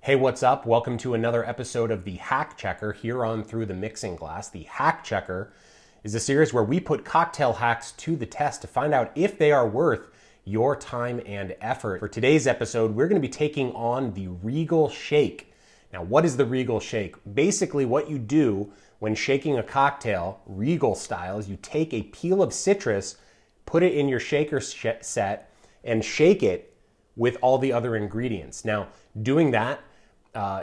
Hey, what's up? Welcome to another episode of the Hack Checker here on Through the Mixing Glass. The Hack Checker is a series where we put cocktail hacks to the test to find out if they are worth your time and effort. For today's episode, we're going to be taking on the Regal Shake. Now, what is the Regal Shake? Basically, what you do when shaking a cocktail, Regal style, is you take a peel of citrus, put it in your shaker set, and shake it with all the other ingredients. Now, doing that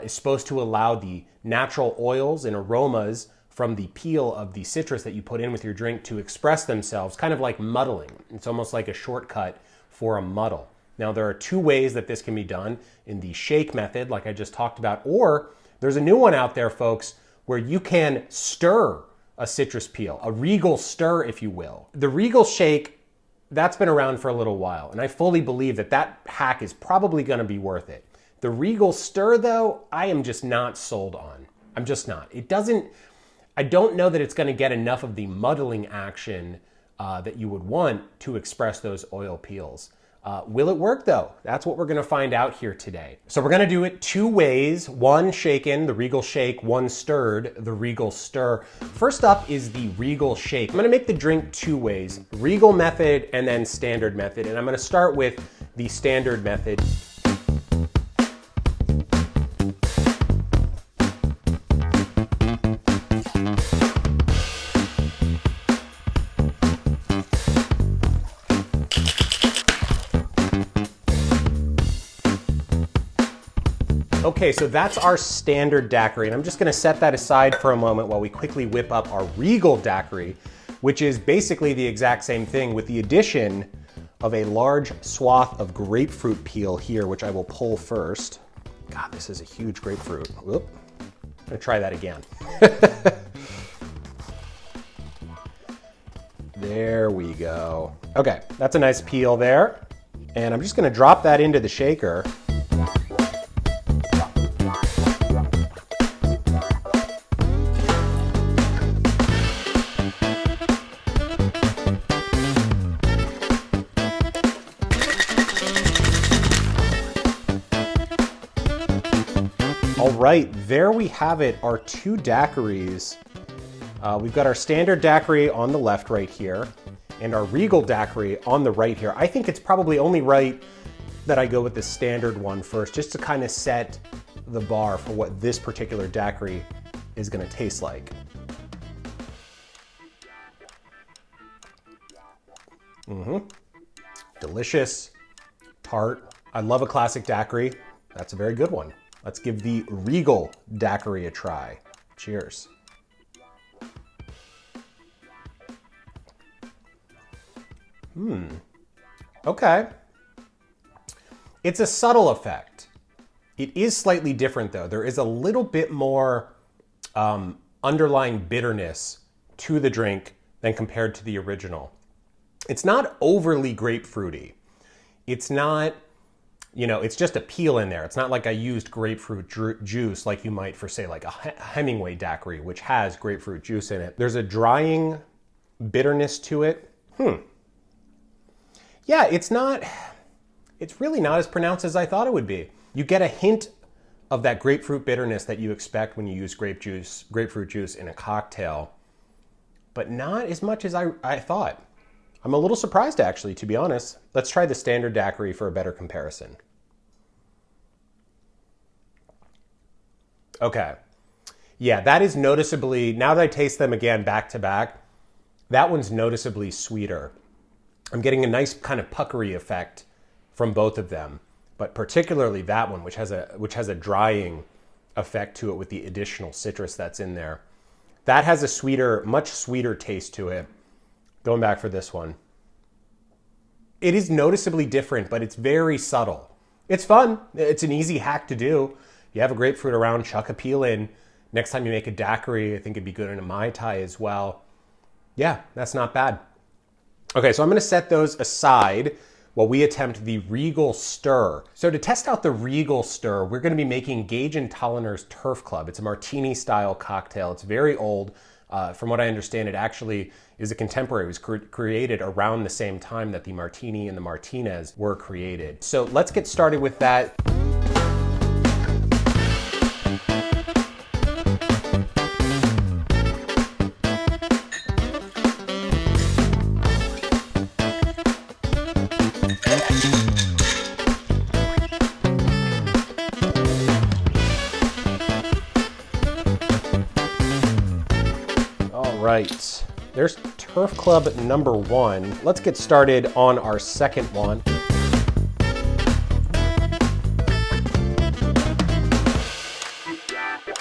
is supposed to allow the natural oils and aromas from the peel of the citrus that you put in with your drink to express themselves, kind of like muddling. It's almost like a shortcut for a muddle. Now, there are two ways that this can be done: in the shake method, like I just talked about, or there's a new one out there, folks, where you can stir a citrus peel, a Regal Stir, if you will. The Regal Shake, that's been around for a little while, and I fully believe that that hack is probably going to be worth it. The Regal Stir, though, I am just not sold on. I'm just not. I don't know that it's going to get enough of the muddling action that you would want to express those oil peels. Will it work, though? That's what we're going to find out here today. So we're going to do it two ways: one shaken, the Regal Shake; one stirred, the Regal Stir. First up is the Regal Shake. I'm going to make the drink two ways: Regal method and then standard method. And I'm going to start with the standard method. Okay, so that's our standard daiquiri, and I'm just gonna set that aside for a moment while we quickly whip up our Regal daiquiri, which is basically the exact same thing with the addition of a large swath of grapefruit peel here, which I will pull first. God, this is a huge grapefruit. Whoop. I'm gonna try that again. There we go. Okay, that's a nice peel there. And I'm just gonna drop that into the shaker. All right, there we have it, our two daiquiris. We've got our standard daiquiri on the left right here, and our Regal daiquiri on the right here. I think it's probably only right that I go with the standard one first, just to kind of set the bar for what this particular daiquiri is gonna taste like. Delicious, tart. I love a classic daiquiri. That's a very good one. Let's give the Regal daiquiri a try. Cheers. Okay. It's a subtle effect. It is slightly different, though. There is a little bit more underlying bitterness to the drink than compared to the original. It's not overly grapefruity. It's not, it's just a peel in there. It's not like I used grapefruit juice like you might for, say, like a Hemingway daiquiri, which has grapefruit juice in it. There's a drying bitterness to it. Yeah, it's really not as pronounced as I thought it would be. You get a hint of that grapefruit bitterness that you expect when you use grapefruit juice in a cocktail, but not as much as I thought. I'm a little surprised, actually, to be honest. Let's try the standard daiquiri for a better comparison. Okay. Yeah, that is noticeably, now that I taste them again back to back, that one's noticeably sweeter. I'm getting a nice kind of puckery effect from both of them, but particularly that one, which has a drying effect to it with the additional citrus that's in there. That has a sweeter, much sweeter taste to it. Going back for this one. It is noticeably different, but it's very subtle. It's fun. It's an easy hack to do. You have a grapefruit around, chuck a peel in. Next time you make a daiquiri, I think it'd be good in a Mai Tai as well. Yeah, that's not bad. Okay, so I'm gonna set those aside while we attempt the Regal Stir. So to test out the Regal Stir, we're gonna be making Gage and Tolliner's Turf Club. It's a Martini style cocktail. It's very old. From what I understand, it actually is a contemporary. It was created around the same time that the Martini and the Martinez were created. So let's get started with that. right, there's Turf Club number 1. Let's get started on our second one.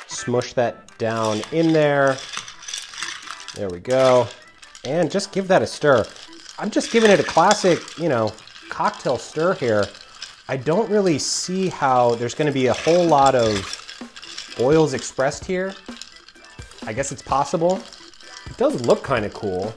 Smush that down in there. There we go. And just give that a stir. I'm just giving it a classic, cocktail stir here. I don't really see how there's going to be a whole lot of oils expressed here. I guess it's possible. It does look kind of cool.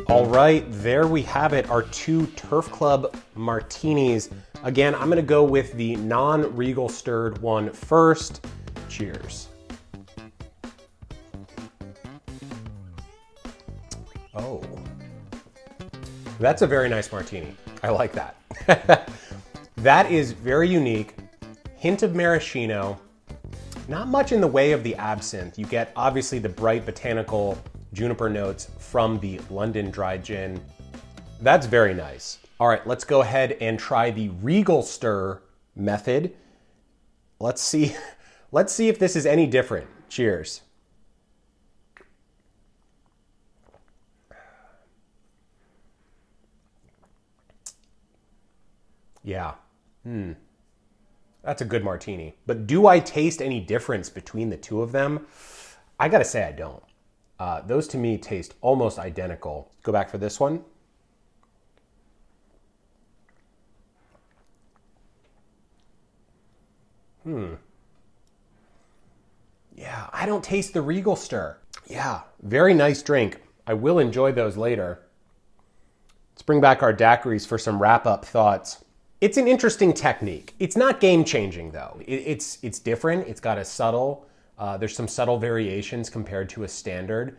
All right, there we have it, our 2 Turf Club martinis. Again, I'm gonna go with the non-Regal stirred one first. Cheers. Oh, that's a very nice martini. I like that. That is very unique. Hint of maraschino. Not much in the way of the absinthe. You get obviously the bright botanical juniper notes from the London dry gin. That's very nice. All right, let's go ahead and try the Regal stir method. Let's see if this is any different. Cheers. Yeah. That's a good martini. But do I taste any difference between the two of them? I gotta say I don't. Those to me taste almost identical. Go back for this one. Yeah, I don't taste the Regal stir. Yeah, very nice drink. I will enjoy those later. Let's bring back our daiquiris for some wrap-up thoughts. It's an interesting technique. It's not game-changing though. It's different. It's got a subtle, there's some subtle variations compared to a standard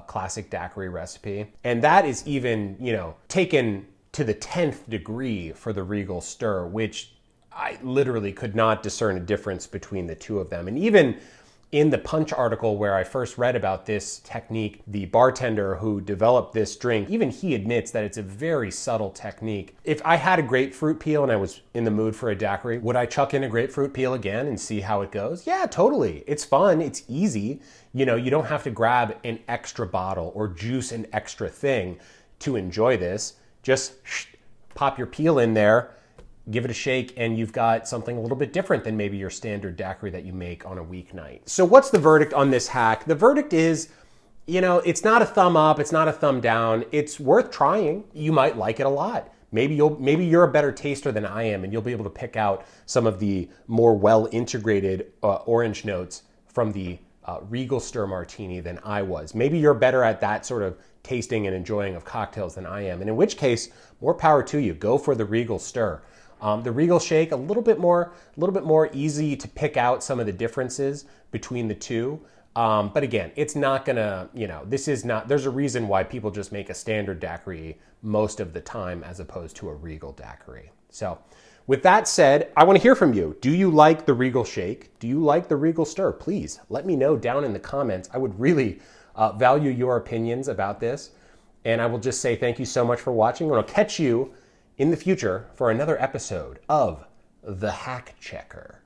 classic daiquiri recipe. And that is even, taken to the 10th degree for the Regal stir, which I literally could not discern a difference between the two of them. And even in the Punch article where I first read about this technique, the bartender who developed this drink, even he admits that it's a very subtle technique. If I had a grapefruit peel and I was in the mood for a daiquiri, would I chuck in a grapefruit peel again and see how it goes? Yeah, totally. It's fun. It's easy. You don't have to grab an extra bottle or juice an extra thing to enjoy this. Just pop your peel in there, give it a shake, and you've got something a little bit different than maybe your standard daiquiri that you make on a weeknight. So what's the verdict on this hack? The verdict is, it's not a thumb up, it's not a thumb down. It's worth trying. You might like it a lot. Maybe you're a better taster than I am, and you'll be able to pick out some of the more well-integrated orange notes from the Regal Stir Martini than I was. Maybe you're better at that sort of tasting and enjoying of cocktails than I am. And in which case, more power to you. Go for the Regal Stir. The Regal Shake, a little bit more easy to pick out some of the differences between the two. But again, it's not gonna, there's a reason why people just make a standard daiquiri most of the time as opposed to a Regal daiquiri. So with that said, I want to hear from you. Do you like the Regal Shake? Do you like the Regal Stir? Please let me know down in the comments. I would really value your opinions about this. And I will just say thank you so much for watching. And I'll catch you in the future for another episode of The Hack Checker.